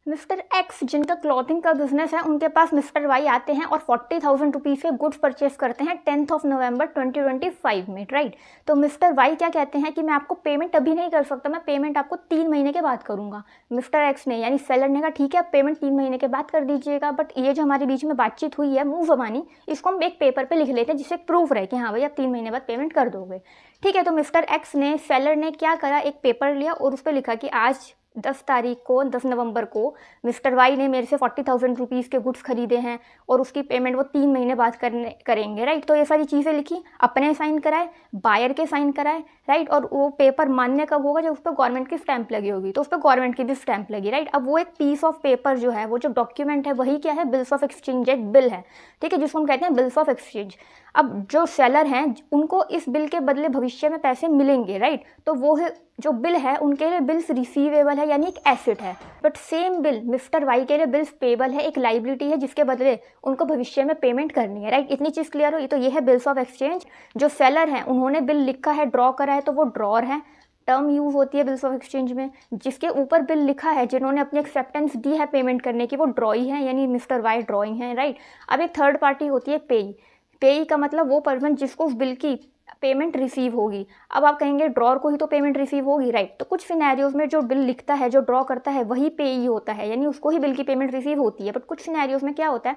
Mister x जिनका clothing का business है उनके पास मिस्टर वाई आते हैं और 40,000 रुपीज़ के गुड्स परचेस करते हैं 10th ऑफ नवंबर 2025 में, राइट। तो मिस्टर वाई क्या कहते हैं कि मैं आपको पेमेंट अभी नहीं कर सकता, मैं पेमेंट आपको 3 महीने के बाद करूंगा। मिस्टर एक्स ने यानी सेलर ने कहा ठीक है, आप पेमेंट 3 महीने के बाद कर दीजिएगा, बट ये जो हमारे बीच में बातचीत हुई है मुंह ज़बानी, इसको हम एक पेपर पर लिख लेते हैं जिससे प्रूफ रहे कि हाँ भाई आप 3 महीने बाद पेमेंट कर दोगे। ठीक है, तो मिस्टर एक्स ने, सेलर ने क्या करा, एक पेपर लिया और उस पर लिखा कि आज 10 तारीख को, 10 नवंबर को मिस्टर वाई ने मेरे से 40,000 रुपीज़ के गुड्स खरीदे हैं और उसकी पेमेंट वो 3 महीने बाद करेंगे, राइट। तो ये सारी चीज़ें लिखी, अपने साइन कराए, बायर के साइन कराए, राइट। और वो पेपर मान्य कब होगा, जब उस पर गवर्नमेंट की स्टैंप लगी होगी, तो उस पर गवर्नमेंट की भी स्टैंप लगी, राइट। अब वो एक पीस ऑफ पेपर जो है, वो जो डॉक्यूमेंट है वही क्या है, बिल्स ऑफ एक्सचेंज, एक बिल है, ठीक है, जिसको हम कहते हैं बिल्स ऑफ एक्सचेंज। अब जो सेलर हैं उनको इस बिल के बदले भविष्य में पैसे मिलेंगे, राइट। तो वो है जो बिल है उनके लिए बिल्स रिसीवेबल है, यानी एक एसेट है। But same bill mister Y के लिए बिल्स पेबल है, एक लाइबिलिटी है जिसके बदले उनको भविष्य में पेमेंट करनी है, राइट। इतनी चीज़ क्लियर हुई। तो ये है बिल्स ऑफ एक्सचेंज। जो सेलर हैं उन्होंने बिल लिखा है, ड्रॉ करा है, तो वो ड्रॉर है, टर्म यूज होती है बिल्स ऑफ एक्सचेंज में। जिसके ऊपर बिल लिखा है, जिन्होंने अपनी एक्सेप्टेंस दी है पेमेंट करने की, वो ड्रॉई है, यानी मिस्टर वाई ड्रॉइंग है, राइट। अब एक थर्ड पार्टी होती है पेई। पेई का मतलब वो पर्सन जिसको उस बिल की पेमेंट रिसीव होगी। अब आप कहेंगे ड्रॉर को ही तो पेमेंट रिसीव होगी, राइट। तो कुछ सिनेरियोज में जो बिल लिखता है, जो ड्रॉ करता है, वही पेई होता है, यानी उसको ही बिल की पेमेंट रिसीव होती है। बट कुछ सिनेरियोज में क्या होता है,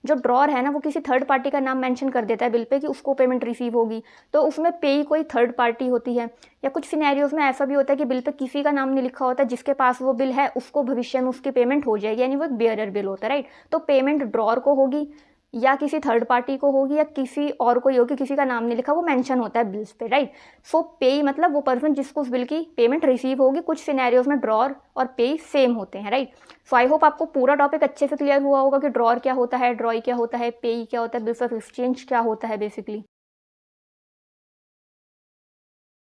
जो ड्रॉर है ना, वो किसी थर्ड पार्टी का नाम मेंशन कर देता है बिल पे कि उसको पेमेंट रिसीव होगी, तो उसमें पेई कोई थर्ड पार्टी होती है। या कुछ सिनेरियोज में ऐसा भी होता है कि बिल पे किसी का नाम नहीं लिखा होता, जिसके पास वो बिल है उसको भविष्य में उसकी पेमेंट हो जाएगी, यानी वो एक बेयरर बिल होता है, राइट। तो पेमेंट ड्रॉर को होगी या किसी थर्ड पार्टी को होगी या किसी और को होगी, किसी का नाम नहीं लिखा, वो मेंशन होता है बिल्स पे, राइट। सो पेई मतलब वो पर्सन जिसको उस बिल की पेमेंट रिसीव होगी। कुछ सिनेरियोज में ड्रॉर और पेई सेम होते हैं, राइट। सो आई होप आपको पूरा टॉपिक अच्छे से क्लियर हुआ होगा कि ड्रॉर क्या होता है, ड्रॉई क्या होता है, पेई क्या होता है, बिल्स ऑफ एक्सचेंज क्या होता है बेसिकली।